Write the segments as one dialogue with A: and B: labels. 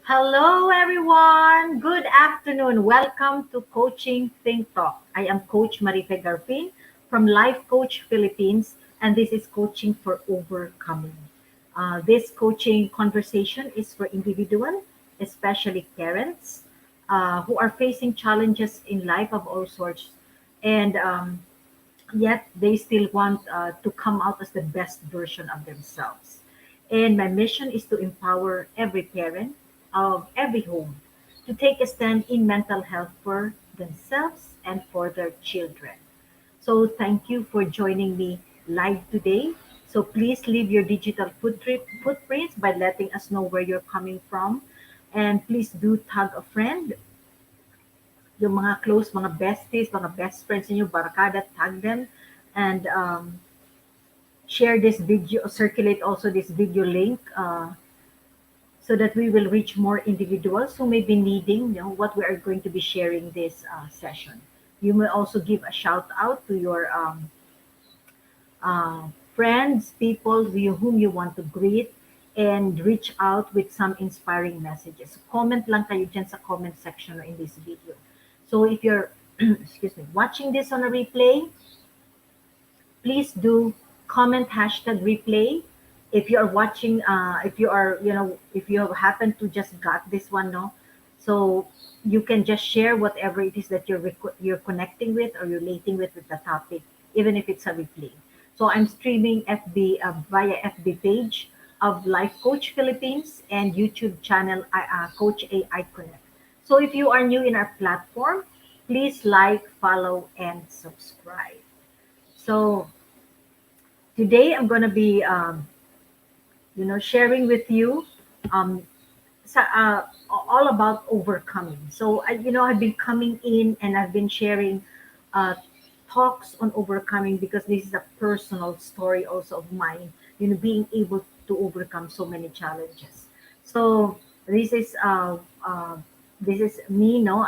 A: Hello, everyone. Good afternoon. Welcome to Coaching Think Talk. I am Coach Marife Garfin from Life Coach Philippines, and this is Coaching for Overcoming. This coaching conversation is for individuals, especially parents, who are facing challenges in life of all sorts, and yet they still want to come out as the best version of themselves. And my mission is to empower every parent of every home to take a stand in mental health for themselves and for their children. So thank you for joining me live today. So please leave your digital footprints by letting us know where you're coming from. And please do tag a friend, yung mga close, mga besties, mga best friends ninyo, barakada, tag them. And share this video, circulate also this video link so that we will reach more individuals who may be needing what we are going to be sharing this session. You may also give a shout out to your friends, people whom you want to greet, and reach out with some inspiring messages. Comment lang kayo dyan sa comment section in this video. So if you're excuse me, watching this on a replay, please do comment hashtag replay. If you are watching, if you are, if you happen to just got this one, no, so you can just share whatever it is that you're connecting with or relating with the topic, even if it's a replay. So I'm streaming FB via FB page of Life Coach Philippines and YouTube channel Coach AI Connect. So if you are new in our platform, please like, follow, and subscribe. So today I'm going to be sharing with you um, all about overcoming. So I've been coming in and I've been sharing uh, talks on overcoming because this is a personal story also of mine. Being able to overcome so many challenges. So this is uh, uh, this is me. No,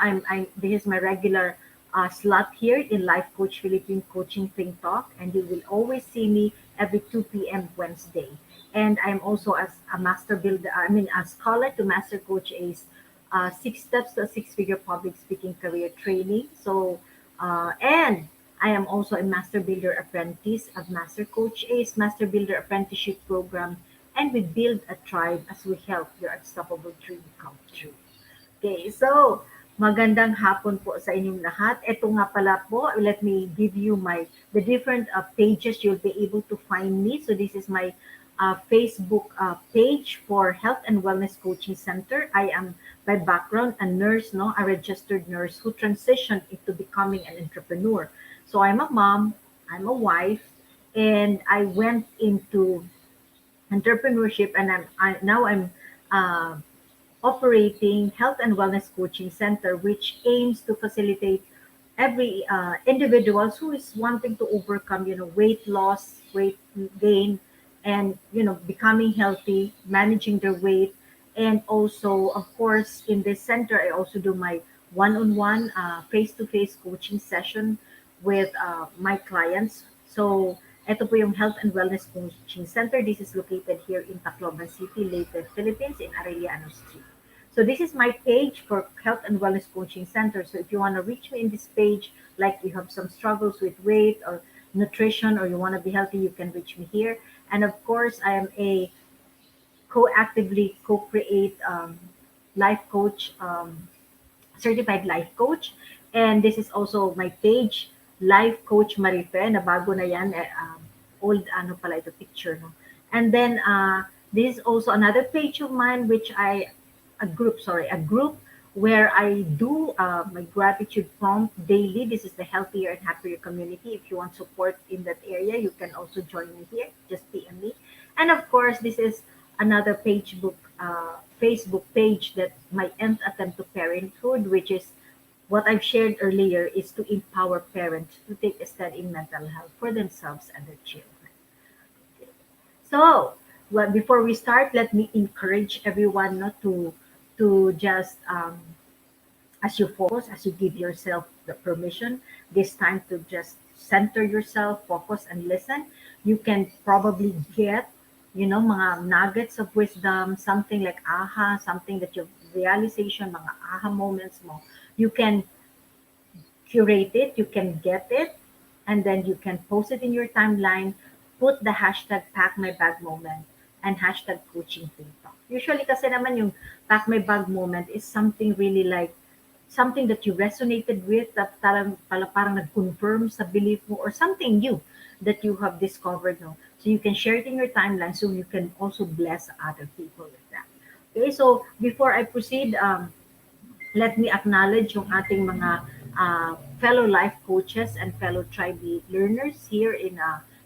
A: this is my regular slot here in Life Coach Philippine Coaching Think Talk, and you will always see me every 2 p.m. Wednesday. And I'm also as a master builder, I mean, a scholar to Master Coach Ace, 6 steps to a six-figure public speaking career training. So, and I am also a Master Builder Apprentice of Master Coach Ace Master Builder Apprenticeship Program, and we build a tribe as we help your unstoppable dream come true. Okay, so magandang hapon po sa inyong lahat. Ito nga pala po, let me give you the different pages you'll be able to find me. So this is my Facebook page for Health and Wellness Coaching Center. I am by background a nurse, no, a registered nurse who transitioned into becoming an entrepreneur. So I'm a mom, I'm a wife, and I went into entrepreneurship, and now I'm uh, operating Health and Wellness Coaching Center, which aims to facilitate every individuals who is wanting to overcome, weight loss, weight gain, and becoming healthy, managing their weight, and also, of course, in this center, I also do my one-on-one, face-to-face coaching session with my clients. So, ito po yung Health and Wellness Coaching Center. This is located here in Tacloban City, Leyte, Philippines, in Arellano Street. So this is my page for Health and Wellness Coaching Center. So if you want to reach me in this page, like you have some struggles with weight or nutrition, or you want to be healthy, you can reach me here. And of course, I am a co-actively co-create life coach, certified life coach. And this is also my page, Life Coach Marife, na bago na yan, old ano pala ito picture, no? And then this is also another page of mine, which a group where I do my gratitude prompt daily. This is the Healthier and Happier Community. If you want support in that area, you can also join me here. Just PM me. And of course, this is another Facebook page that my nth attempt to parenthood, which is what I've shared earlier, is to empower parents to take a stand in mental health for themselves and their children. So, well, before we start, let me encourage everyone not to just as you focus, as you give yourself the permission this time to just center yourself, focus, and listen. You can probably get, mga nuggets of wisdom, something like aha, something that realization, mga aha moments mo, you can curate it, you can get it, and then you can post it in your timeline, put the hashtag pack my bag moment and hashtag coaching TikTok. Usually kasi naman yung pack my bag moment is something really like something that you resonated with, that parang nag-confirm sa belief mo or something new that you have discovered. No? So you can share it in your timeline so you can also bless other people with that. Okay, so before I proceed, let me acknowledge yung ating mga fellow life coaches and fellow tribe learners here in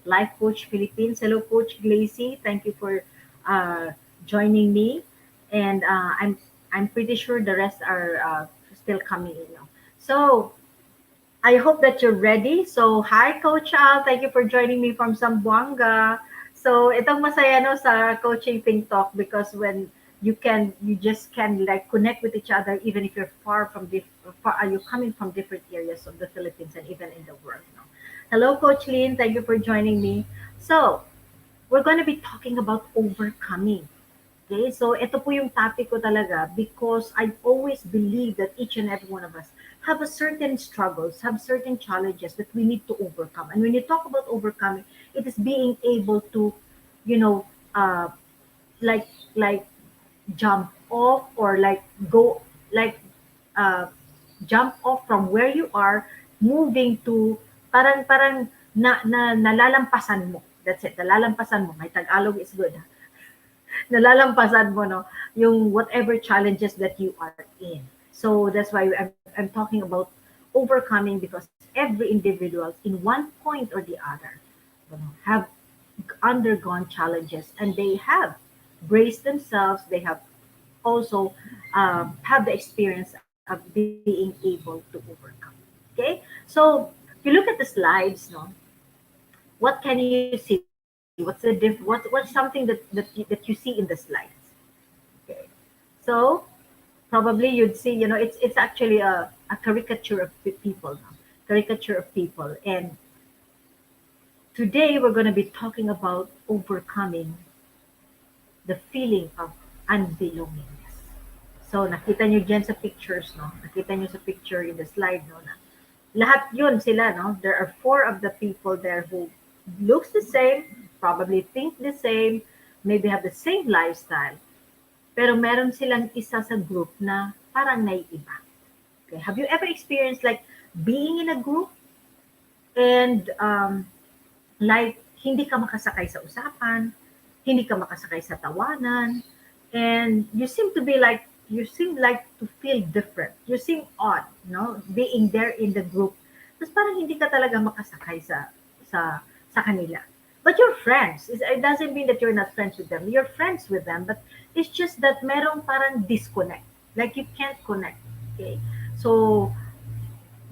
A: Life Coach Philippines. Hello, Coach Glacy. Thank you for uh, joining me. And I'm pretty sure the rest are still coming in. No? So I hope that you're ready. So, hi, Coach Al. Thank you for joining me from Zamboanga. So, itong masaya no sa coaching Think Talk because when you just can like connect with each other even if you're far from far, are you coming from different areas of the Philippines and even in the world. No? Hello, Coach Lynn. Thank you for joining me. So, we're going to be talking about overcoming. Okay, so ito po yung topic ko talaga because I always believe that each and every one of us have a certain struggles, have certain challenges that we need to overcome. And when you talk about overcoming, it is being able to, you know, uh, like jump off or like go like uh, jump off from where you are, moving to parang nalalampasan mo. That's it, nalalampasan mo. My Tagalog is good. Nalalampasan mo, no, yung whatever challenges that you are in. So that's why I'm talking about overcoming because every individual in one point or the other have undergone challenges and they have braced themselves. They have also have the experience of being able to overcome. Okay, so if you look at the slides, no, what can you see? What's something that you see in the slides? Okay, so probably you'd see, it's actually a caricature of people now, caricature of people. And today we're going to be talking about overcoming the feeling of unbelongingness. So nakita nyo dyan sa pictures, no? Nakita nyo sa picture in the slide, no? Na lahat yun sila, no? There are four of the people there who looks the same, probably think the same, maybe have the same lifestyle, pero meron silang isa sa group na parang naiiba. Okay? Have you ever experienced like being in a group and like hindi ka makasakay sa usapan, hindi ka makasakay sa tawanan, and you seem like to feel different. You seem odd, no? Being there in the group. Tapos parang hindi ka talaga makasakay sa kanila. But you're friends. It doesn't mean that you're not friends with them. You're friends with them, but it's just that merong parang disconnect. Like you can't connect. Okay? So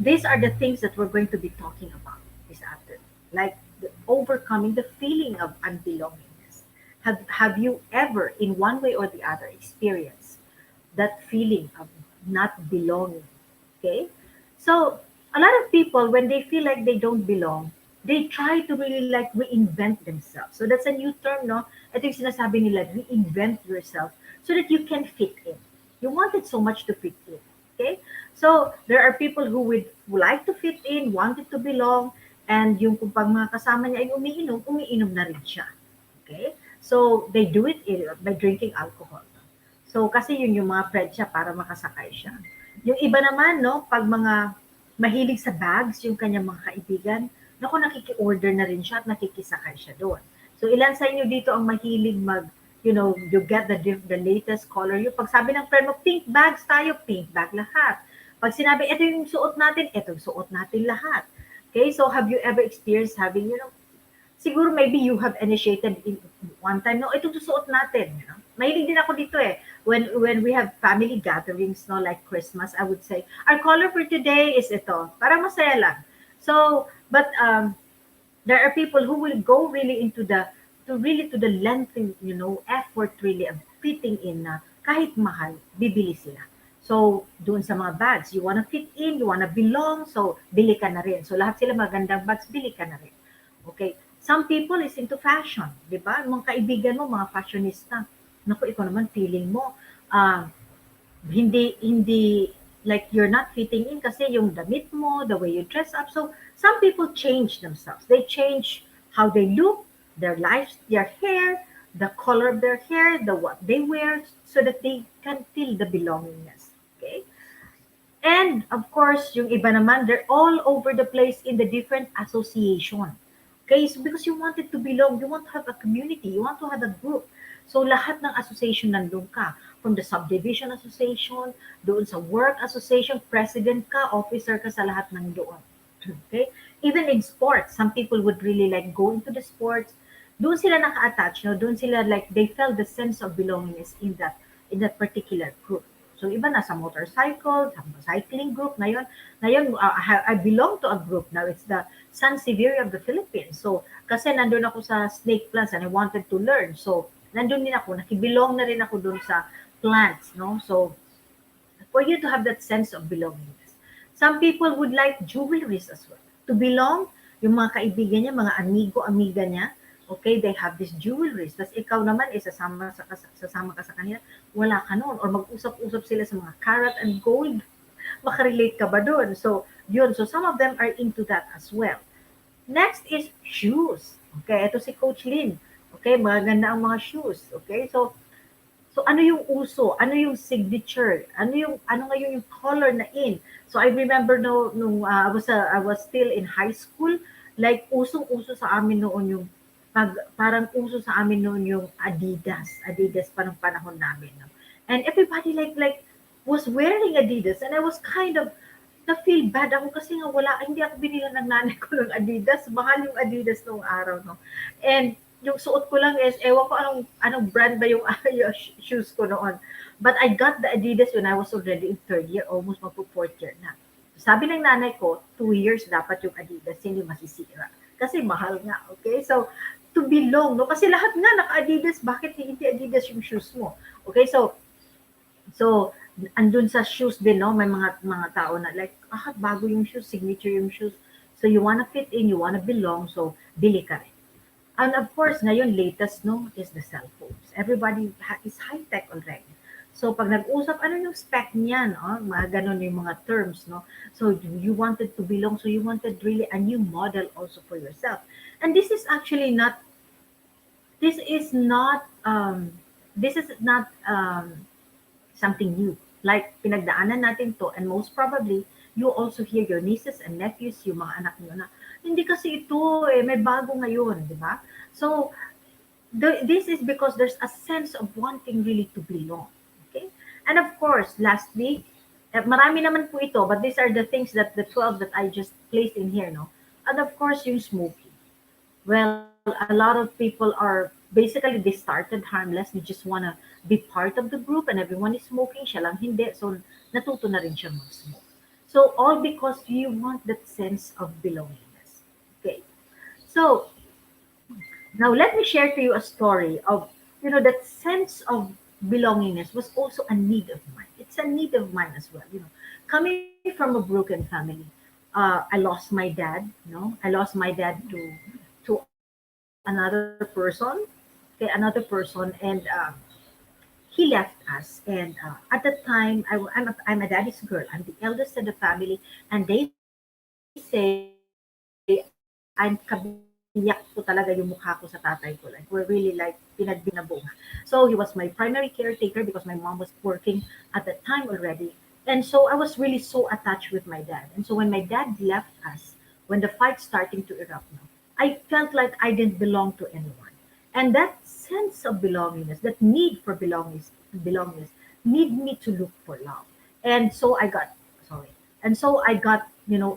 A: these are the things that we're going to be talking about this afternoon. Like overcoming the feeling of unbelongingness. Have you ever, in one way or the other, experienced that feeling of not belonging? Okay? So a lot of people, when they feel like they don't belong, they try to really like reinvent themselves. So that's a new term, no? Ito yung sinasabi nila, reinvent yourself so that you can fit in. You wanted so much to fit in. Okay? So there are people who like to fit in, wanted to belong, and yung kung pag mga kasama niya ay umiinom na rin siya. Okay? So they do it by drinking alcohol. So kasi yun yung mga friends siya para makasakay siya. Yung iba naman, no, pag mga mahilig sa bags, yung kanyang mga kaibigan, naku, nakiki-order na rin siya at nakikisakay siya doon. So ilan sa inyo dito ang mahilig you get the latest color. Yung pag sabi ng friend mo, pink bags tayo, pink bag lahat. Pag sinabi, ito yung suot natin, ito yung suot natin lahat. Okay, so have you ever experienced having, siguro maybe you have initiated in one time, no, ito susuot natin. Mahilig din ako dito eh. When we have family gatherings, no, like Christmas, I would say, our color for today is ito. Para masaya lang. So, but there are people who will go really into to the lengthy, effort really of fitting in na kahit mahal, bibili sila. So, doon sa mga bags, you wanna fit in, you wanna belong, so bili ka na rin. So, lahat sila magandang bags, bili ka na rin. Okay? Some people is into fashion, di ba? Mga kaibigan mo, mga fashionista. Naku, ikaw naman, feeling mo, hindi like you're not fitting in kasi yung damit mo, the way you dress up. So some people change themselves. They change how they look, their lives, their hair, the color of their hair, the what they wear, so that they can feel the belongingness. Okay? And of course, yung iba naman, they're all over the place in the different association. Okay, so because you wanted to belong, you want to have a community, you want to have a group. So lahat ng association nandun ka. From the subdivision association, doon sa work association, president ka, officer ka sa lahat ng doon. Okay? Even in sports, some people would really like go into the sports. Doon sila naka-attach, no? Doon sila like they felt the sense of belongingness in that particular group. So iba na sa motorcycle, sa cycling group ngayon I belong to a group now. It's the San Severe of the Philippines. So kasi nandun ako sa Snake Plants and I wanted to learn. So nandun din ako, nakibilong na rin ako dun sa plants, no? So for you to have that sense of belongingness. Some people would like jewelries as well. To belong, yung mga kaibigan niya, mga amigo, amiga niya, okay, they have this jewelries. Tapos ikaw naman, sasama ka sa kanila, wala ka noon. Or mag-usap-usap sila sa mga carat and gold. Makarelate ka ba doon? So, yun. So, some of them are into that as well. Next is shoes. Okay, ito si Coach Lynn. Okay, maganda ang mga shoes. Okay, so ano yung uso? Ano yung signature? Ano ngayon yung color na in? So I remember no nung I was still in high school, like usong-uso sa amin noon yung parang uso sa amin noon yung Adidas. Adidas pa nung panahon namin, no? And everybody like was wearing Adidas and I was kind of na feel bad ako kasi nga hindi ako binila ng nanay ko ng Adidas. Mahal yung Adidas nung araw, no? And yung suot ko lang is, ewan ko anong brand ba yung, yung shoes ko noon. But I got the Adidas when I was already in third year, almost magpo fourth year na. Sabi ng nanay ko, 2 years dapat yung Adidas, hindi masisira. Kasi mahal nga, okay? So, to belong, no? Kasi lahat nga naka-Adidas, bakit hindi Adidas yung shoes mo? Okay, so andun sa shoes din, no? May mga tao na like, bago yung shoes, signature yung shoes. So, you wanna fit in, you wanna belong, so bili ka rin. And of course, ngayon latest no is the cell phones. Everybody is high tech already. So pag nag-usap, ano yung spec niyan? Oh? Mga ganon yung mga terms, no? So you wanted to belong, so you wanted really a new model also for yourself. And this is not, this is not something new. Like pinagdaanan natin to, and most probably, you also hear your nieces and nephews, yung mga anak niyo na, hindi kasi ito, may bago ngayon, di ba? So, this is because there's a sense of wanting really to belong. Okay? And of course, last week, marami naman po ito, but these are the things that the 12 that I just placed in here, no? And of course, yung smoking. Well, a lot of people are basically they started harmless. They just wanna be part of the group and everyone is smoking. Siya lang hindi. So, natuto na rin siya mag-smoke. So, all because you want that sense of belongingness. Okay. So, now let me share to you a story of, that sense of belongingness was also a need of mine. It's a need of mine as well. Coming from a broken family, I lost my dad. I lost my dad to another person, okay, another person, and he left us. And at that time, I'm a daddy's girl. I'm the eldest in the family, and they say I'm kabiyak po talaga yung mukha ko sa tatay ko. Like we're really like pinagbinabong. So he was my primary caretaker because my mom was working at that time already. And so I was really so attached with my dad. And so when my dad left us, when the fight starting to erupt now, I felt like I didn't belong to anyone. And that sense of belongingness, that need for belongingness, need me to look for love. And so I got, sorry. And so I got,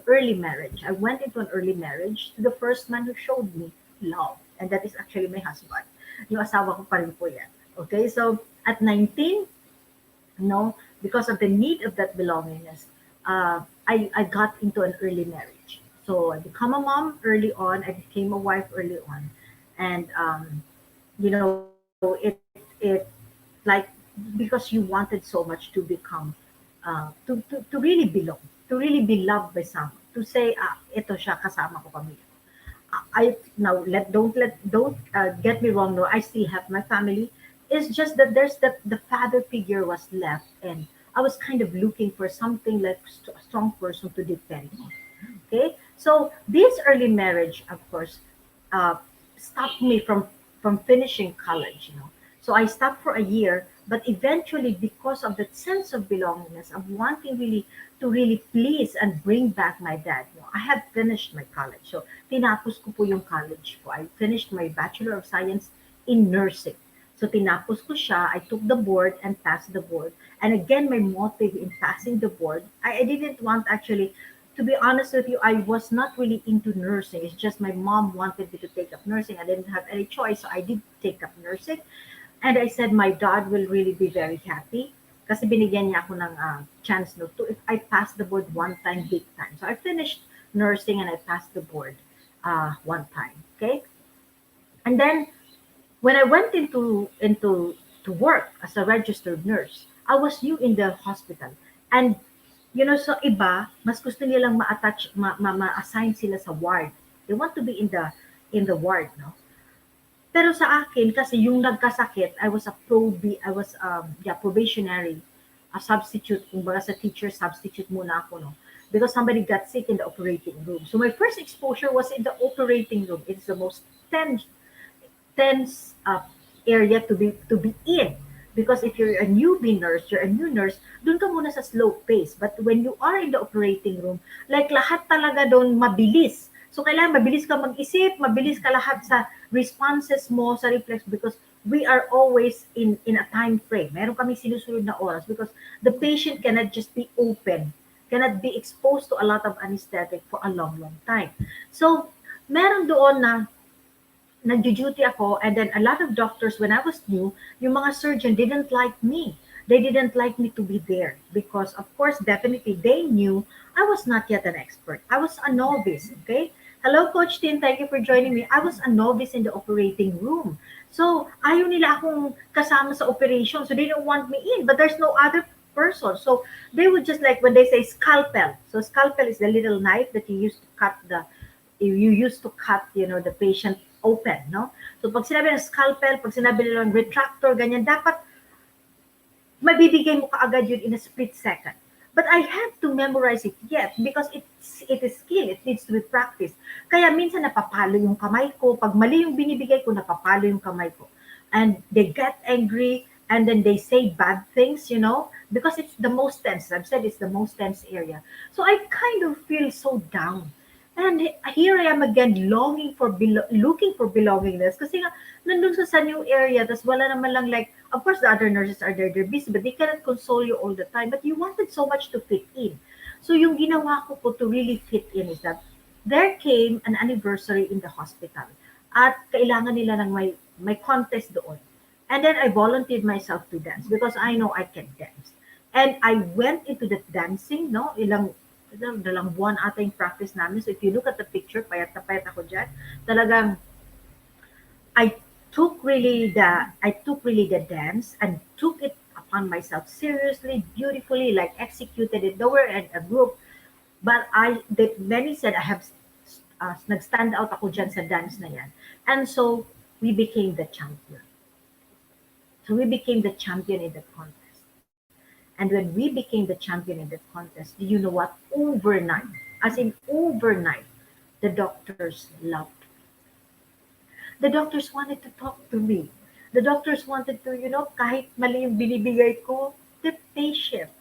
A: early marriage. I went into an early marriage to the first man who showed me love. And that is actually my husband. Yung asawa ko pa rin po yan. Okay, so at 19, because of the need of that belongingness, I got into an early marriage. So I become a mom early on. I became a wife early on, and it like because you wanted so much to become, to really belong, to really be loved by someone, to say, ito siya kasama ko pamilya. I now don't get me wrong. No, I still have my family. It's just that there's that the father figure was left, and I was kind of looking for something like a strong person to depend on. Okay, so this early marriage, of course, uh, stopped me from finishing college. So I stopped for a year, but eventually, because of that sense of belongingness, of wanting really to really please and bring back my dad, I had finished my college. So tinapos ko po yung college ko. I finished my Bachelor of Science in nursing. So tinapos ko siya, I took the board and passed the board. And again, my motive in passing the board, I didn't want actually, to be honest with you, I was not really into nursing. It's just my mom wanted me to take up nursing. I didn't have any choice, so I did take up nursing. And I said my dad will really be very happy kasi binigyan niya ako ng chance no, to if I pass the board one time, big time. So I finished nursing and I passed the board one time. Okay, and then when I went into to work as a registered nurse, I was new in the hospital. And so iba, mas gusto nilang ma-attach, ma-assign sila sa ward. They want to be in the ward, no? Pero sa akin kasi yung nagkasakit, I was yeah, probationary, a substitute, kumbaga sa teacher substitute muna ako, no? Because somebody got sick in the operating room. So my first exposure was in the operating room. It's the most tense area to be in, because if you're a newbie nurse, you're a new nurse, dun ka muna sa slow pace. But when you are in the operating room, like lahat talaga doon mabilis. So kailangan mabilis ka mag-isip, mabilis ka lahat sa responses mo, sa reflex, because we are always in a time frame. Meron kaming sinusunod na oras because the patient cannot just be open, cannot be exposed to a lot of anesthetic for a long, long time. So, meron doon na nagjo-duty ako, and then a lot of doctors, when I was new, yung mga surgeon didn't like me. They didn't like me to be there because, of course, definitely they knew I was not yet an expert. I was a novice, okay? Hello, Coach Tin. Thank you for joining me. I was a novice in the operating room. So, ayaw nila akong kasama sa operation. So, they don't want me in, but there's no other person. So, they would just like, when they say scalpel. So, scalpel is the little knife that you used to cut, the patient open, no? So pag sinabi ng scalpel, pag sinabi nilang retractor, ganyan, dapat mabibigay mo kaagad yun in a split second. But I have to memorize it yet because it is skill. It needs to be practiced. Kaya minsan napapalo yung kamay ko. Pag mali yung binibigay ko, napapalo yung kamay ko. And they get angry and then they say bad things, because it's the most tense. I've said it's the most tense area. So I kind of feel so down. And here I am again looking for belongingness kasi nga nandun sa new area, tas wala naman lang, like, of course the other nurses are there, they're busy, but they cannot console you all the time, but you wanted so much to fit in. So yung ginawa ko po to really fit in is that there came an anniversary in the hospital at kailangan nila ng may contest doon. And then I volunteered myself to dance because I know I can dance. And I went into the dancing, no? Dalang buwan ata yung practice namin. So if you look at the picture, payat na payat ako dyan. Talagang, I took really the dance and took it upon myself seriously, beautifully, like executed it. There were a group, but many said I have nag-stand out ako dyan sa dance na yan. And so, we became the champion. So we became the champion in the contest. And when we became the champion in that contest, do you know what? Overnight, as in overnight, the doctors loved me. The doctors wanted to talk to me. The doctors wanted to, kahit mali yung binibigay ko, the patient.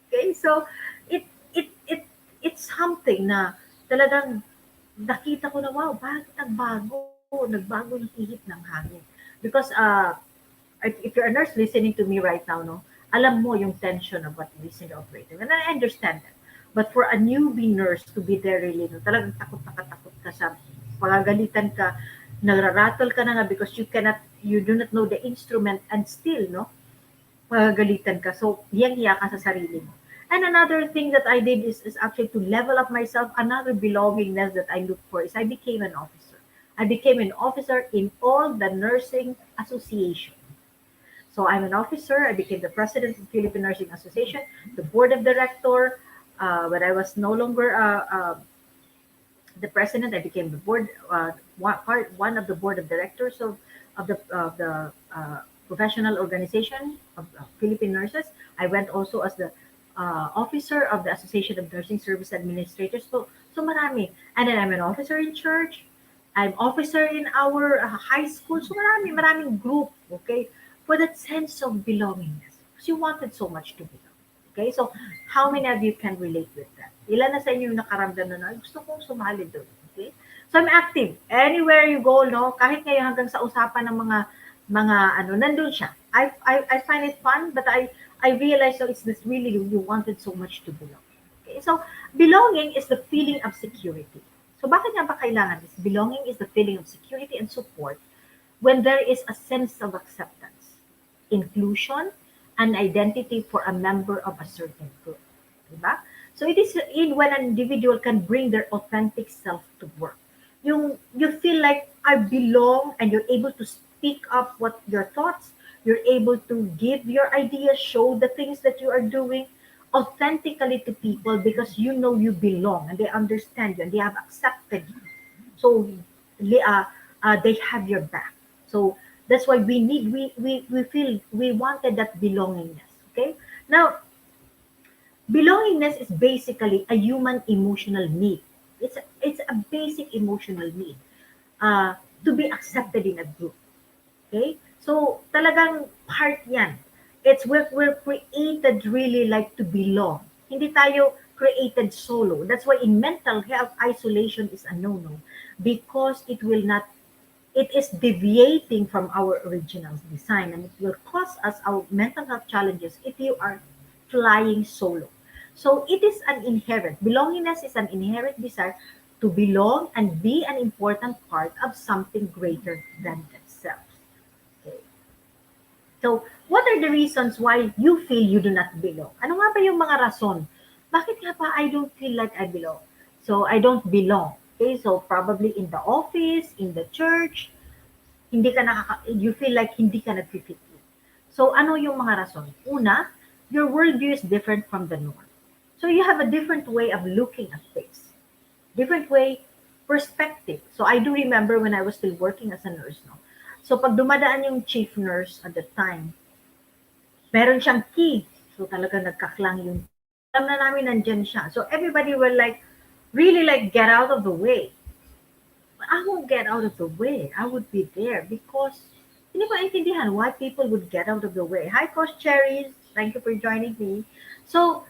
A: Okay? So, it's something na talagang nakita ko na, wow, bakit nagbago? Nagbago yung ihip ng hangin. Because if you're a nurse listening to me right now, no, alam mo yung tension of what it is in the operating. And I understand that. But for a newbie nurse to be there really, no, talagang takot ka sa pagagalitan ka, nagrarattle ka na nga because you do not know the instrument and still, no, pagagalitan ka. So, hiyang-hiya ka sa sarili mo. And another thing that I did is actually to level up myself. Another belongingness that I look for is I became an officer. I became an officer in all the nursing association. So I'm an officer. I became the president of the Philippine Nursing Association, the board of director. When I was no longer the president, I became the board one of the board of directors of the professional organization of Philippine nurses. I went also as the officer of the Association of Nursing Service Administrators. So marami. And then I'm an officer in church. I'm officer in our high school. So maraming group, okay? For that sense of belongingness. Because you wanted so much to belong. Okay? So, how many of you can relate with that? Ilan na sa inyo yung nakaramdam na, gusto kong sumali doon. Okay? So, I'm active. Anywhere you go, no? Kahit ngayon hanggang sa usapan ng mga nandun siya. I find it fun, but I realize so it's this really you wanted so much to belong. Okay? So, belonging is the feeling of security. So, bakit nga ba kailangan this? Belonging is the feeling of security and support when there is a sense of acceptance, inclusion, and identity for a member of a certain group. Diba? So it is in when an individual can bring their authentic self to work. You feel like I belong and you're able to speak up what your thoughts, you're able to give your ideas, show the things that you are doing authentically to people because you know you belong and they understand you and they have accepted you. So they have your back. So that's why we feel we wanted that belongingness. Okay. Now belongingness is basically a human emotional need. It's a basic emotional need to be accepted in a group. Okay? So, talagang part yan. We're created really like to belong. Hindi tayo created solo. That's why in mental health, isolation is a no-no because it is deviating from our original design and it will cause us our mental health challenges if you are flying solo. So it is an inherent, belongingness is an inherent desire to belong and be an important part of something greater than themselves. Okay. So, what are the reasons why you feel you do not belong? Ano nga ba yung mga rason? Bakit nga ba I don't feel like I belong? So, I don't belong. Okay, so probably in the office, in the church, you feel like hindi ka nag-fit in. So, ano yung mga rason? Una, your worldview is different from the norm. So, you have a different way of looking at things. Different way, perspective. So, I do remember when I was still working as a nurse, no? So, pag dumadaan yung chief nurse at the time, meron siyang key. So, talaga nagkaklang yung alam na namin nandyan siya. So, everybody will like, really like, get out of the way. But I won't get out of the way. I would be there because hindi ko intindihan why people would get out of the way. Hi, Coach Cherries. Thank you for joining me. So,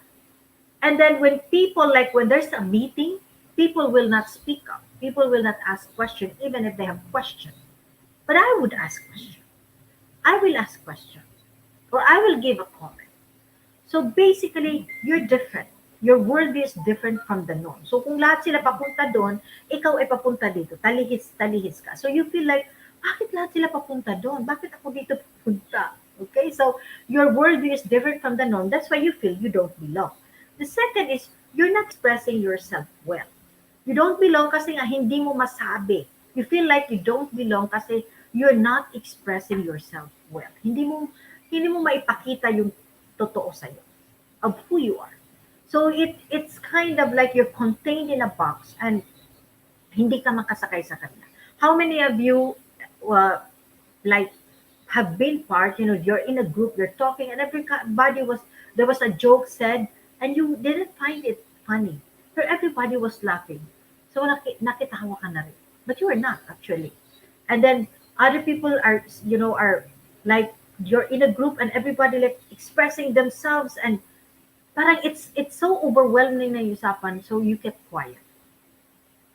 A: and then when there's a meeting, people will not speak up. People will not ask questions, even if they have questions. But I would ask questions. I will ask questions. Or I will give a comment. So basically, you're different. Your worldview is different from the norm. So kung lahat sila papunta doon, ikaw ay papunta dito. Talihis ka. So you feel like, bakit lahat sila papunta doon? Bakit ako dito papunta? Okay, so your worldview is different from the norm. That's why you feel you don't belong. The second is, you're not expressing yourself well. You don't belong kasi nga hindi mo masabi. You feel like you don't belong kasi you're not expressing yourself well. Hindi mo maipakita yung totoo sa'yo of who you are. So it's kind of like you're contained in a box and hindi ka makasakay sa kanila. How many of you like have been part, you're in a group, you're talking and there was a joke said and you didn't find it funny. But everybody was laughing. So nakitawa ka na rin. But you are not actually. And then other people are like you're in a group and everybody like expressing themselves and parang it's so overwhelming na yung usapan so you kept quiet.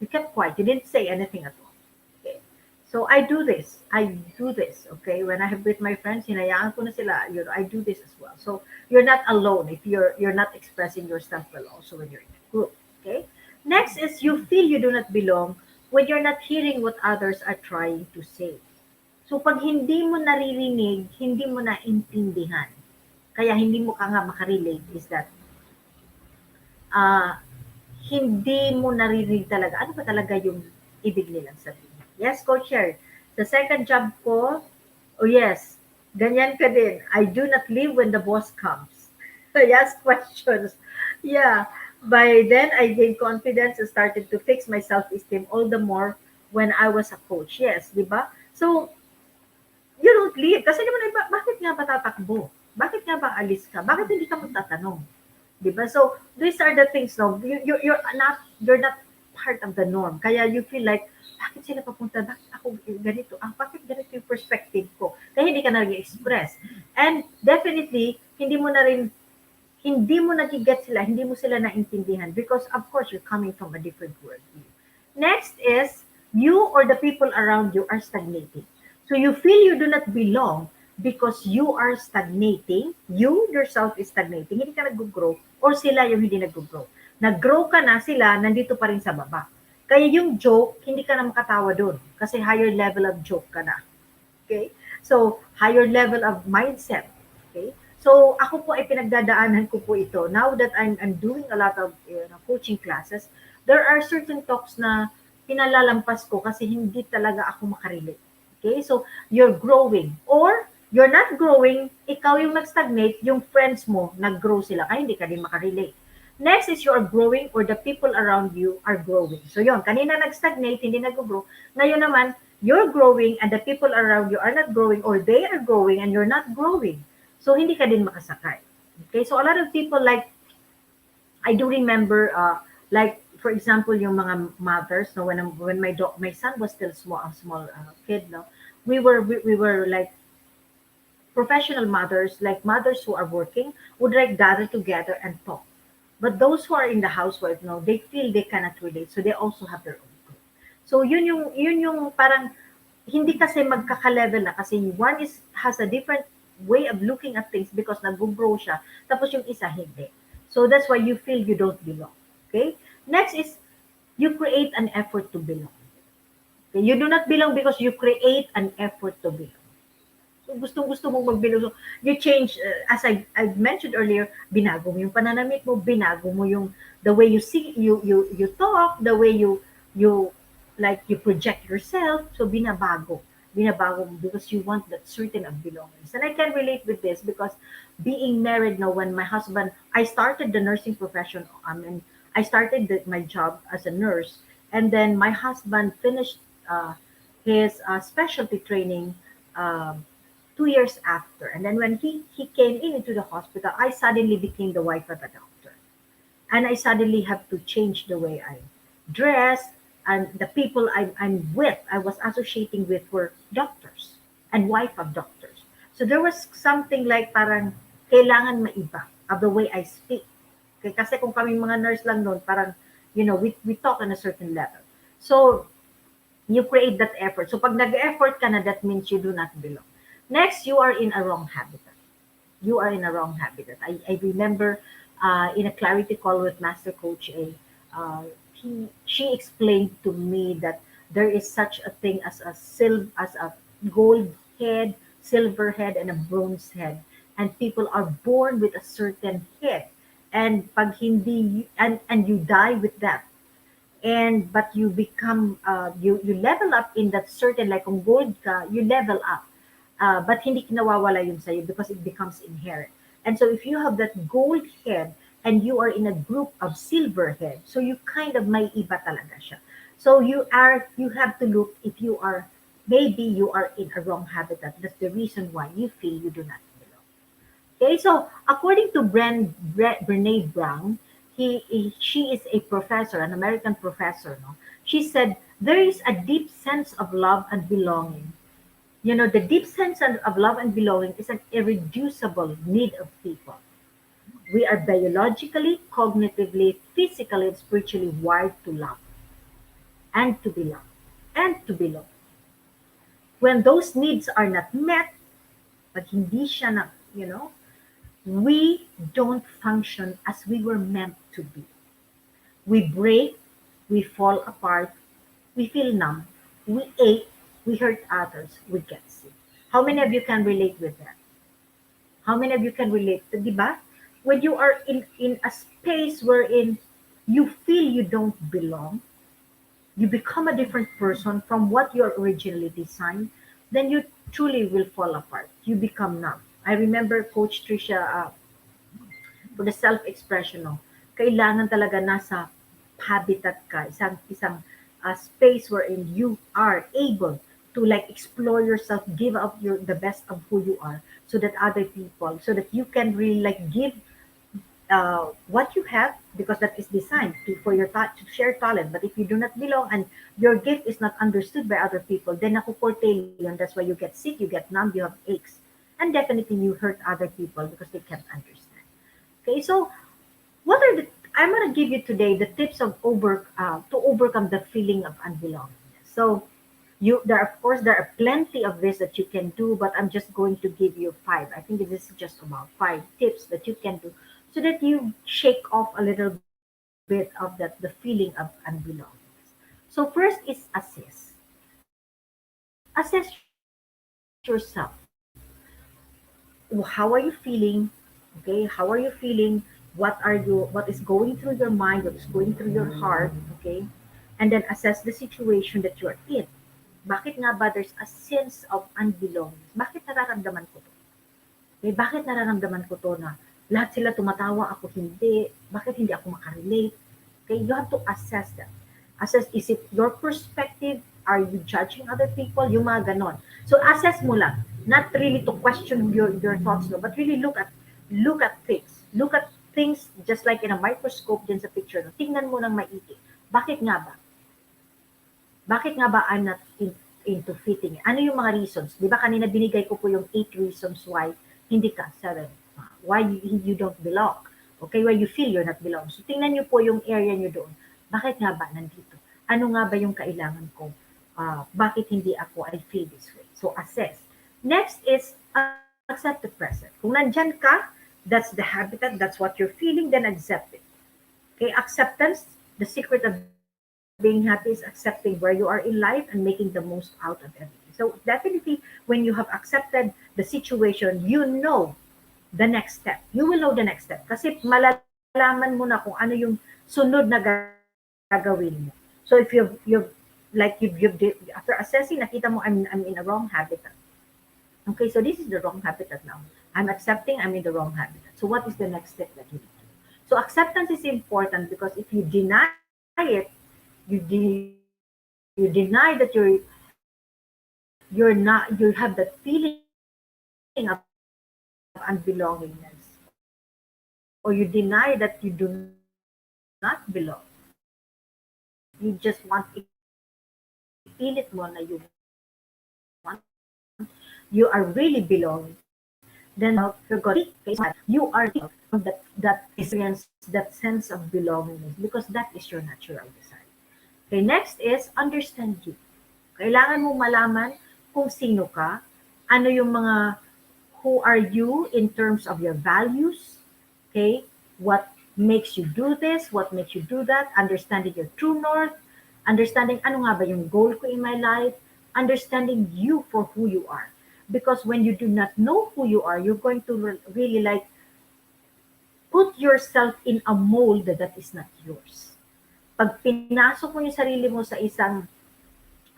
A: You kept quiet. You didn't say anything at all. Okay. So I do this. Okay. When I have with my friends, hinayaan ko na sila. I do this as well. So you're not alone if you're not expressing yourself well also when you're in a group. Okay. Next is you feel you do not belong when you're not hearing what others are trying to say. So pag hindi mo naririnig, hindi mo naintindihan, kaya hindi mo ka nga makarelate is that hindi mo naririnig talaga. Ano ba talaga yung ibig nilang sabihin? Yes, Coach Sher. Sa second job ko, oh yes, ganyan ka din. I do not leave when the boss comes. So yes, questions. Yeah. By then, I gained confidence and started to fix my self-esteem all the more when I was a coach. Yes, di ba? So, you don't leave. Kasi naman, bakit nga ba tatakbo? Bakit nga ba alis ka? Bakit hindi ka magtatanong? 'di ba? So these are the things, no, you're not part of the norm, kaya you feel like bakit sila papunta, bakit ako ganito, bakit ganito yung perspective ko, kaya hindi ka nag-express. And definitely hindi mo nagigets sila, hindi mo sila naintindihan because of course you're coming from a different worldview. Next is you or the people around you are stagnating. So you feel you do not belong because you are stagnating, you yourself is stagnating, hindi ka nag-grow or sila yung hindi nag-grow. Nag-grow ka na, sila nandito pa rin sa baba. Kaya yung joke, hindi ka na makatawa doon kasi higher level of joke ka na. Okay? So, higher level of mindset. Okay? So, ako po ay pinagdadaanan ko po ito. Now that I'm doing a lot of coaching classes, there are certain talks na pinalalampas ko kasi hindi talaga ako makarelate. Okay? So, you're growing. Or, you're not growing, ikaw yung nag-stagnate, yung friends mo, nag-grow sila, kaya hindi ka din makarelate. Next is you are growing or the people around you are growing. So yun, kanina nag-stagnate, hindi nag-grow. Ngayon naman, you're growing and the people around you are not growing or they are growing and you're not growing. So hindi ka din makasakay. Okay, so a lot of people like, I do remember, like for example, yung mga mothers, no, when my son was still small, a small kid, no, we were like professional mothers, like mothers who are working, would like gather together and talk. But those who are in the housewife, no, they feel they cannot relate, so they also have their own group. So yun yung parang hindi kasi magkaka-level na kasi one is has a different way of looking at things because nag-grow siya, tapos yung isa hindi. So that's why you feel you don't belong. Okay? Next is you create an effort to belong. Okay? You do not belong because you create an effort to belong. So gustong-gusto mong magbelo. So, you change, as I mentioned earlier, binago mo yung pananamit mo, binago mo yung the way you see, you talk, the way you like you project yourself. So binabago mo because you want that certain of belongings. And I can relate with this because being married now, when my husband, I started the nursing profession. And I started my job as a nurse, and then my husband finished his specialty training. Um, 2 years after. And then when he came into the hospital, I suddenly became the wife of a doctor. And I suddenly have to change the way I dress. And the people I'm with, I was associating with were doctors and wife of doctors. So there was something like parang kailangan maiba of the way I speak. Kasi kung kami mga nurse lang noon, parang, we talk on a certain level. So, you create that effort. So pag nag-effort ka na, that means you do not belong. Next, you are in a wrong habitat. You are in a wrong habitat. I remember in a clarity call with Master Coach A, she explained to me that there is such a thing as as a gold head, silver head, and a bronze head. And people are born with a certain head. And pag hindi, and you die with that, and but you become you level up in that certain, like kung gold ka, you level up, but hindi nawawala yun sa'yo because it becomes inherent. And so if you have that gold head and you are in a group of silver head, so you kind of may iba talaga siya. So you have to look if you are, maybe you are in a wrong habitat. That's the reason why you feel you do not belong. Okay, so according to Brene Brown, she is a professor, an American professor. No, she said there is a deep sense of love and belonging. The deep sense of love and belonging is an irreducible need of people. We are biologically, cognitively, physically, and spiritually wired to love and to belong and to belong. When those needs are not met, pag hindi siya na, we don't function as we were meant to be. We break, we fall apart, we feel numb, we ache, we hurt others, we get sick. How many of you can relate with that? How many of you can relate? Di ba? When you are in a space wherein you feel you don't belong, you become a different person from what you're originally designed, then you truly will fall apart. You become numb. I remember Coach Tricia, for the self-expression, no, kailangan talaga nasa habitat ka, isang space wherein you are able to like explore yourself, give up the best of who you are, so that other people, so that you can really like give what you have, because that is designed for your to share talent. But if you do not belong and your gift is not understood by other people, then nakukurtail yun. That's why you get sick, you get numb, you have aches. And definitely you hurt other people because they can't understand. Okay, so what are the I'm gonna give you today the tips of to overcome the feeling of unbelongingness. So there are plenty of this that you can do, but I'm just going to give you five. I think this is just about five tips that you can do so that you shake off a little bit of the feeling of unbelongingness. So first is assess. Assess yourself. How are you feeling? Okay, how are you feeling? What is going through your mind? What is going through your heart? Okay, and then assess the situation that you're in. Bakit nga ba there's a sense of unbelonging? Bakit nararamdaman ko to? Okay, bakit nararamdaman ko to na lahat sila tumatawa, ako hindi? Bakit hindi ako makarelate? Okay, you have to assess that. Assess, is it your perspective? Are you judging other people? Yung mga ganon. So assess mo lang. Not really to question your thoughts, no, but really look at things just like in a microscope din sa picture. No? Tingnan mo ng maigi. Bakit nga ba? Bakit nga ba I'm not into fitting? Ano yung mga reasons? Di ba kanina binigay ko po yung 8 reasons why hindi ka, 7, why you don't belong. Okay, why you feel you're not belong. So tingnan niyo po yung area niyo doon. Bakit nga ba nandito? Ano nga ba yung kailangan ko? Bakit hindi ako I feel this way? So assess. Next is accept the present. Kung nandyan ka, that's the habitat, that's what you're feeling, then accept it. Okay, acceptance, the secret of being happy is accepting where you are in life and making the most out of everything. So definitely, when you have accepted the situation, you know the next step. You will know the next step. Kasi malalaman mo na kung ano yung sunod na gagawin mo. So if after assessing, nakita mo I'm in a wrong habitat. Okay, so this is the wrong habitat now. I'm accepting I'm in the wrong habitat. So what is the next step that you need to do? So acceptance is important because if you deny it, you deny that you have that feeling of unbelongingness, or you deny that you do not belong, you just want ipilit mo na you are really belonging, then you're going to face you are that experience, that sense of belongingness, because that is your natural desire. Okay, next is understand you. Kailangan mong malaman kung sino ka, ano yung mga, who are you in terms of your values, okay? What makes you do this, what makes you do that, understanding your true north, understanding ano nga ba yung goal ko in my life, understanding you for who you are. Because when you do not know who you are, you're going to really like put yourself in a mold that is not yours. Pag pinasok mo yung sarili mo sa isang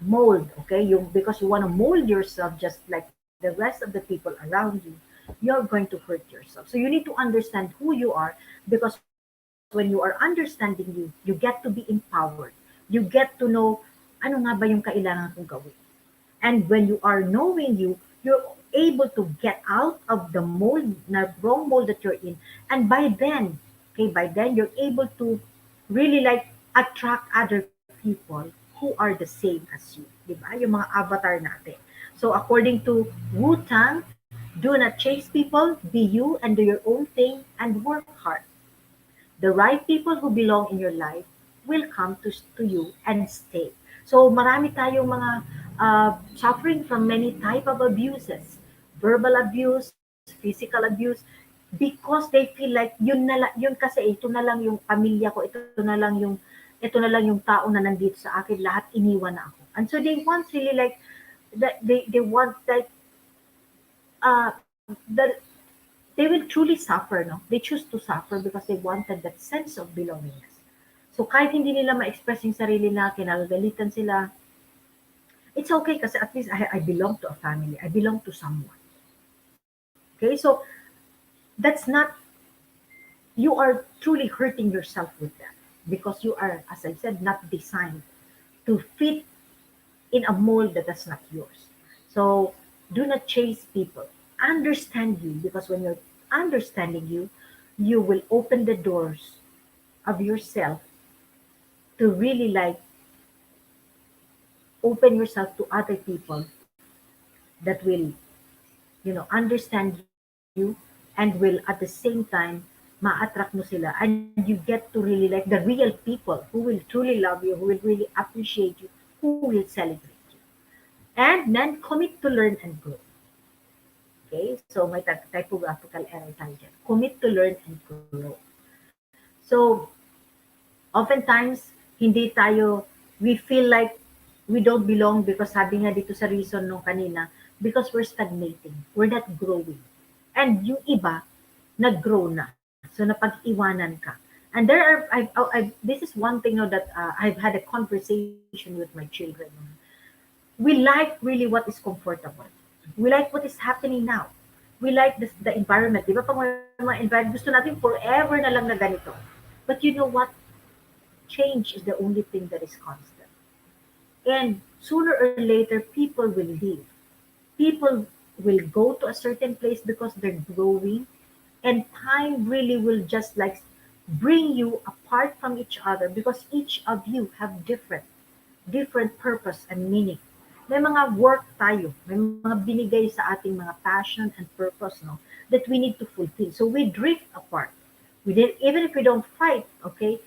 A: mold, okay, because you want to mold yourself just like the rest of the people around you, you're going to hurt yourself. So you need to understand who you are, because when you are understanding you get to be empowered. You get to know ano nga ba yung kailangan kong gawin. And when you are knowing you're able to get out of the mold, na wrong mold that you're in. And by then you're able to really like attract other people who are the same as you. Diba? Yung mga avatar natin. So according to Wu-Tang, do not chase people, be you and do your own thing and work hard. The right people who belong in your life will come to you and stay. So marami tayong mga suffering from many type of abuses, verbal abuse, physical abuse, because they feel like yun kasi ito na lang yung pamilya ko, ito na lang yung tao na nandito sa akin, lahat iniwan na ako. And so they want really like that they want like that they will truly suffer, no? They choose to suffer because they wanted that sense of belongingness. So kahit hindi nila ma-express yung sarili na, kinagalitan sila, it's okay kasi at least I belong to a family. I belong to someone. Okay, so that's not, you are truly hurting yourself with that because you are, as I said, not designed to fit in a mold that is not yours. So do not chase people. Understand you, because when you're understanding you, you will open the doors of yourself to really like open yourself to other people that will, understand you and will at the same time ma-attract mo sila, and you get to really like the real people who will truly love you, who will really appreciate you, who will celebrate you. And then commit to learn and grow. Okay? So may typographical error tayo dyan. Commit to learn and grow. So oftentimes hindi tayo we feel like we don't belong because sabi nga dito sa reason nung kanina, because we're stagnating. We're not growing. And yung iba, nag-grow na. So napag-iwanan ka. And there are, this is one thing now that I've had a conversation with my children. We like really what is comfortable. We like what is happening now. We like the environment. Di ba pag mga environment, gusto natin forever na lang na ganito. But you know what? Change is the only thing that is constant. And sooner or later, people will leave. People will go to a certain place because they're growing, and time really will just like bring you apart from each other because each of you have different purpose and meaning. May mga work tayo, may mga binigay sa ating mga passion and purpose, no, that we need to fulfill. So we drift apart. Even if we don't fight, okay,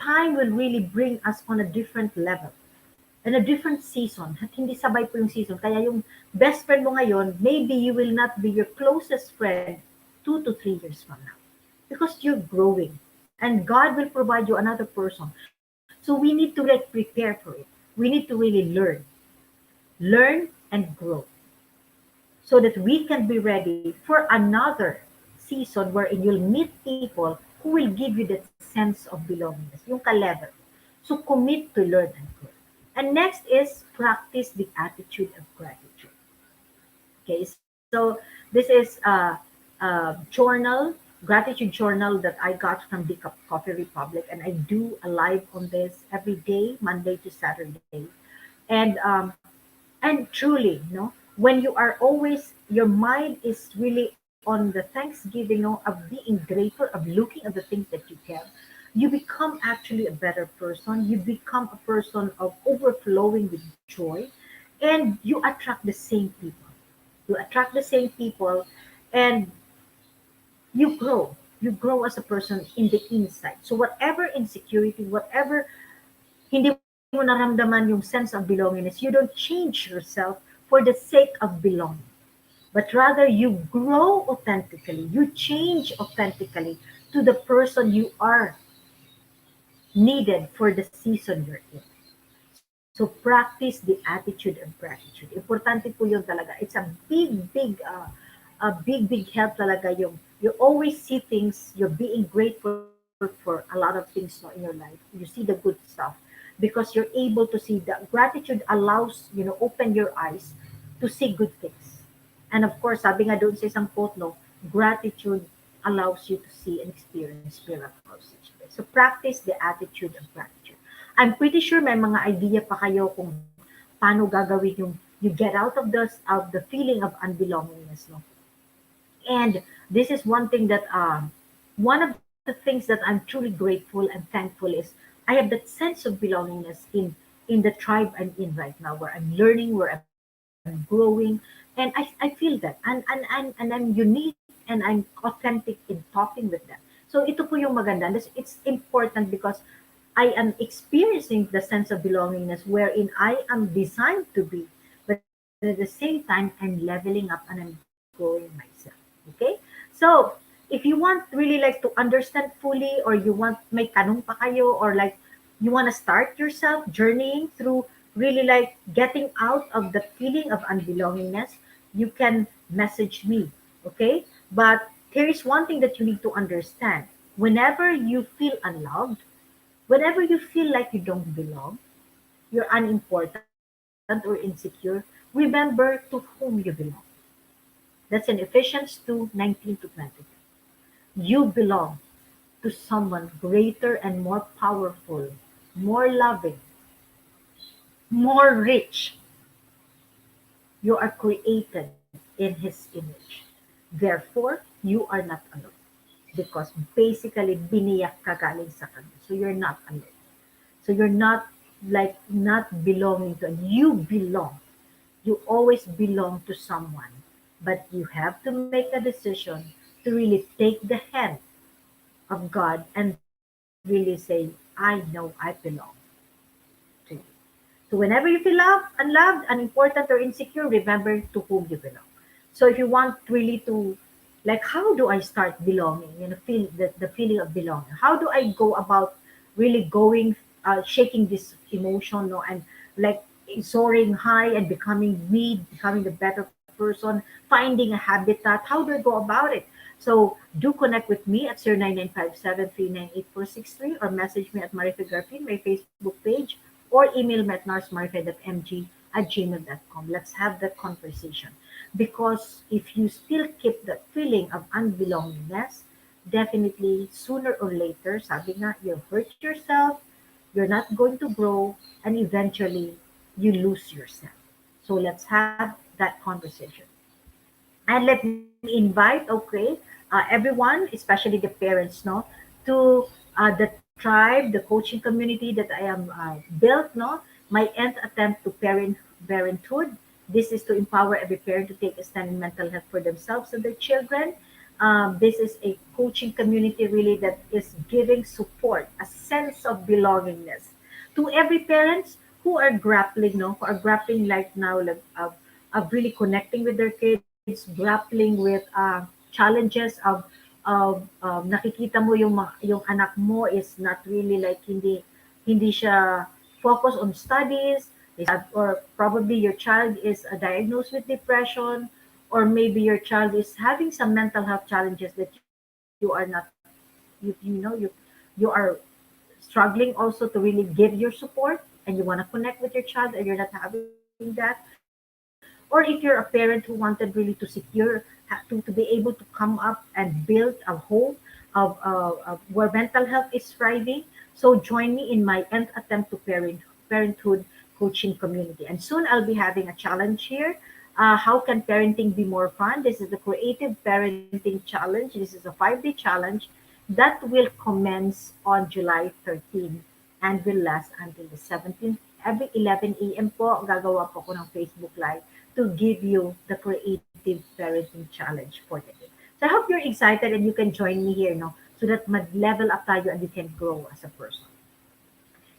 A: time will really bring us on a different level and a different season. At hindi sabay po yung season. Kaya yung best friend mo ngayon, maybe you will not be your closest friend 2 to 3 years from now. Because you're growing. And God will provide you another person. So we need to like prepare for it. We need to really learn and grow. So that we can be ready for another season wherein you'll meet people who will give you that sense of belongingness, yung ka-level. So commit to learn and grow. And next is practice the attitude of gratitude. Okay, so this is a journal, gratitude journal that I got from the Coffee Republic, and I do a live on this every day, Monday to Saturday. And and truly, when you are always your mind is really on the thanksgiving, of being grateful, of looking at the things that you have, you become actually a better person. You become a person of overflowing with joy, and you attract the same people. You attract the same people, and you grow. You grow as a person in the inside. So whatever insecurity, whatever hindi mo naramdaman yung sense of belongingness, you don't change yourself for the sake of belonging. But rather you grow authentically. You change authentically to the person you are needed for the season you're in. So practice the attitude of gratitude. Importante po yun talaga. It's a big help talaga yung you always see things, you're being grateful for a lot of things, no, in your life. You see the good stuff because you're able to see that gratitude allows, open your eyes to see good things. And of course, sabi nga doon sa isang quote, no, gratitude allows you to see and experience miracles each day. So practice the attitude of gratitude. I'm pretty sure may mga idea pa kayo kung paano gagawin yung you get out of the feeling of unbelongingness, no. And this is one thing that one of the things that I'm truly grateful and thankful is I have that sense of belongingness in the tribe I'm in right now, where I'm learning, where I'm growing, and I feel that, and I'm unique and I'm authentic in talking with them. So ito po yung maganda. It's important because I am experiencing the sense of belongingness wherein I am designed to be, but at the same time, I'm leveling up and I'm growing myself. Okay? So, if you want really like to understand fully, or you want may tanong pa kayo, or like you want to start yourself journeying through really like getting out of the feeling of unbelongingness, you can message me. Okay? But there is one thing that you need to understand. Whenever you feel unloved, whenever you feel like you don't belong, you're unimportant or insecure, remember to whom you belong. That's in Ephesians 2:19-20. You belong to someone greater and more powerful, more loving, more rich. You are created in His image. Therefore, you are not alone. because basically biniyak ka galing sa kanya. So you're not alone. So you're not like not belonging to, you belong. You always belong to someone. But you have to make a decision to really take the hand of God and really say, I know I belong to you. So whenever you feel unloved, unimportant, or insecure, remember to whom you belong. So if you want really to, like, how do I start belonging? Feel the feeling of belonging. How do I go about really going, shaking this emotion, no, and like soaring high and becoming me, becoming the better person, finding a habitat. How do I go about it? So do connect with me at 099573984463 or message me at Marife Garfin, my Facebook page, or email me at narsmarife.mg@gmail.com. Let's have that conversation. Because if you still keep that feeling of unbelongingness, definitely sooner or later, sabi nga, you hurt yourself, you're not going to grow, and eventually you lose yourself. So let's have that conversation. And let me invite, okay, everyone, especially the parents, no, to the tribe, the coaching community that I am built, no, my nth attempt to parenthood. This is to empower every parent to take a stand in mental health for themselves and their children. This is a coaching community really that is giving support, a sense of belongingness to every parents who are grappling, no, who are grappling like now, like, of really connecting with their kids, grappling with challenges of nakikita mo yung anak mo is not really like hindi siya focus on studies, or probably your child is diagnosed with depression, or maybe your child is having some mental health challenges that you are not, you are struggling also to really give your support, and you want to connect with your child and you're not having that. Or if you're a parent who wanted really to secure, to be able to come up and build a home of where mental health is thriving. So join me in my nth attempt to parenthood coaching community. And soon I'll be having a challenge here. How can parenting be more fun? This is the Creative Parenting Challenge. This is a 5-day challenge that will commence on July 13 and will last until the 17th. Every 11 a.m. po, gagawa po ko ng Facebook Live to give you the Creative Parenting Challenge for the day. So I hope you're excited and you can join me here, no? So that mag-level up tayo and you can grow as a person.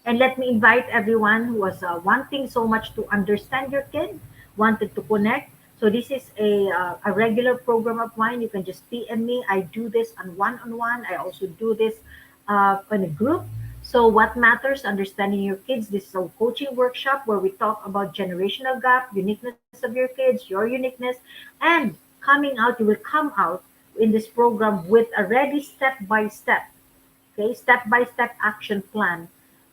A: And let me invite everyone who was wanting so much to understand your kid, wanted to connect. So this is a regular program of mine. You can just PM me. I do this on one. I also do this in a group. So what matters, understanding your kids. This is a coaching workshop where we talk about generational gap, uniqueness of your kids, your uniqueness, and coming out, you will come out in this program with a ready step by step, okay, step by step action plan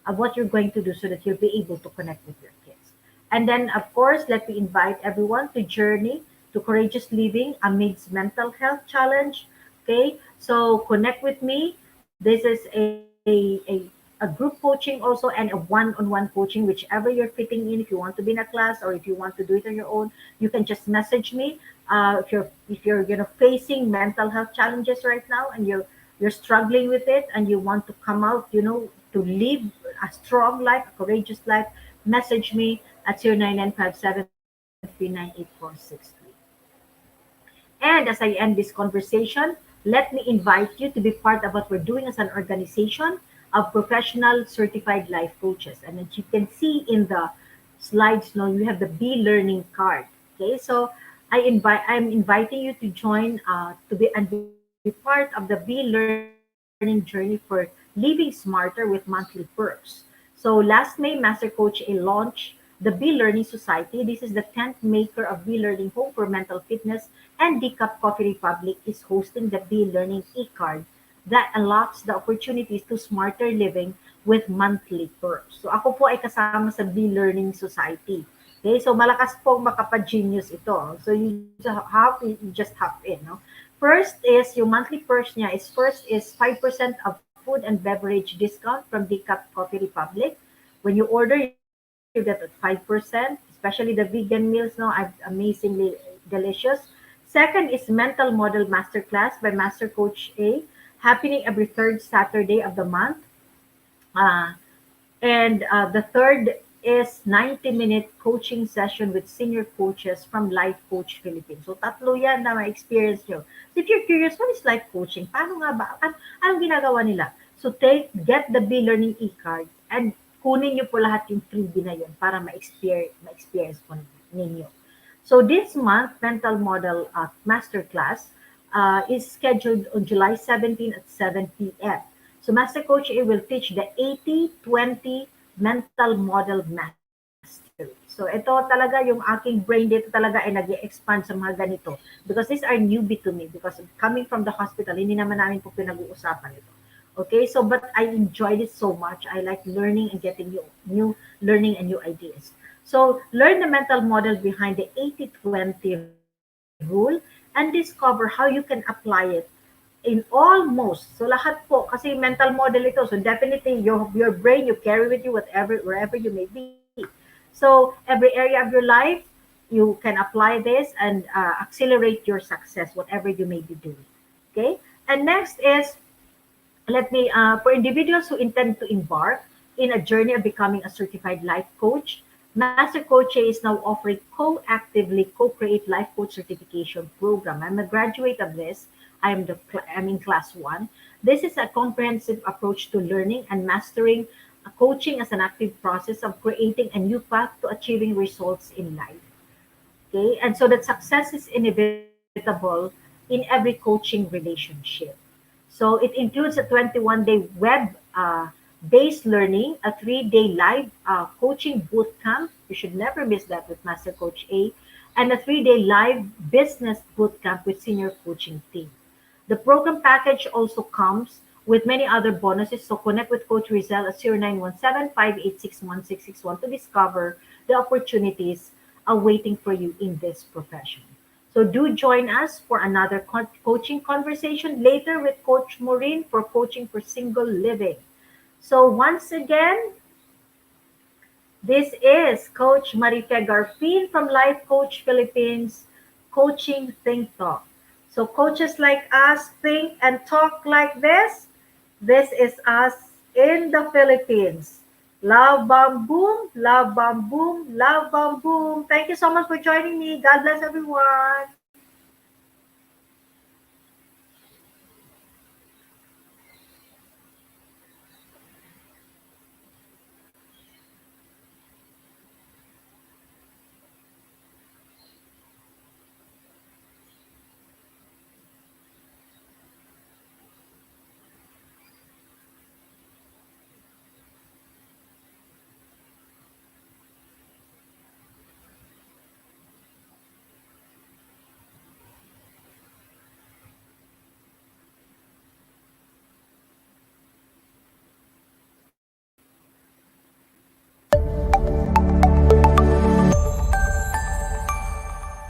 A: of what you're going to do so that you'll be able to connect with your kids. And then, of course, let me invite everyone to journey to courageous living amidst mental health challenge. Okay, so connect with me. This is a group coaching also and a one-on-one coaching, whichever you're fitting in. If you want to be in a class or if you want to do it on your own, you can just message me. If you're facing mental health challenges right now and you're struggling with it and you want to come out, to live a strong life, a courageous life, message me at 0995739846. And as I end this conversation, let me invite you to be part of what we're doing as an organization of professional certified life coaches. And as you can see in the slides now, you have the Be Learning card. Okay, so I'm inviting you to join and be part of the Be Learning journey for living smarter with monthly perks. So last May, Master Coach A launched the Be Learning Society. This is the 10th maker of Be Learning Home for Mental Fitness, and Decaf Coffee Republic is hosting the Be Learning e-card that unlocks the opportunities to smarter living with monthly perks. So ako po ay kasama sa Be Learning Society. Okay, so malakas pong makapa-genius ito. So you just hop in, no? First is yung monthly perks niya is 5% of food and beverage discount from Decaf Coffee Republic. When you order, you get 5%, especially the vegan meals now are amazingly delicious. Second is Mental Model Masterclass by Master Coach A, happening every third Saturday of the month. Uh, and the third is 90-minute coaching session with senior coaches from Life Coach Philippines. So tatlo yan na ma-experience nyo. So if you're curious, what is life coaching? Paano nga ba? Anong ginagawa nila? So get the B-Learning e-card and kunin nyo po lahat yung freebie na yun para ma-experience po ninyo. So this month, mental model masterclass is scheduled on July 17 at 7 p.m. So Master Coach A will teach the 80-20 mental model mastery. So ito talaga yung aking brain dito talaga ay nag-expand sa mga ganito because these are newbie to me because coming from the hospital, hindi naman namin po pinag-uusapan ito. Okay, so but I enjoyed it so much. I like learning and getting new learning and new ideas. So learn the mental model behind the 80-20 rule and discover how you can apply it in almost. So lahat po, kasi mental model ito. So definitely your brain, you carry with you wherever you may be. So every area of your life, you can apply this and accelerate your success, whatever you may be doing. Okay? And next is, for individuals who intend to embark in a journey of becoming a certified life coach, Master Coach A is now offering co-actively co-create life coach certification program. I'm a graduate of this. I'm in class one. This is a comprehensive approach to learning and mastering coaching as an active process of creating a new path to achieving results in life. Okay, and so that success is inevitable in every coaching relationship. So it includes a 21-day web based learning, a 3-day live coaching boot camp. You should never miss that with Master Coach A, and a 3-day live business boot camp with senior coaching team. The program package also comes with many other bonuses. So connect with Coach Rizal at 0917-586-1661 to discover the opportunities awaiting for you in this profession. So do join us for another coaching conversation later with Coach Maureen for coaching for single living. So once again, this is Coach Marife Garfin from Life Coach Philippines, Coaching Think Talk. So coaches like us think and talk like this. This is us in the Philippines. Love bomb boom, love bomb boom, love bomb boom. Thank you so much for joining me. God bless everyone.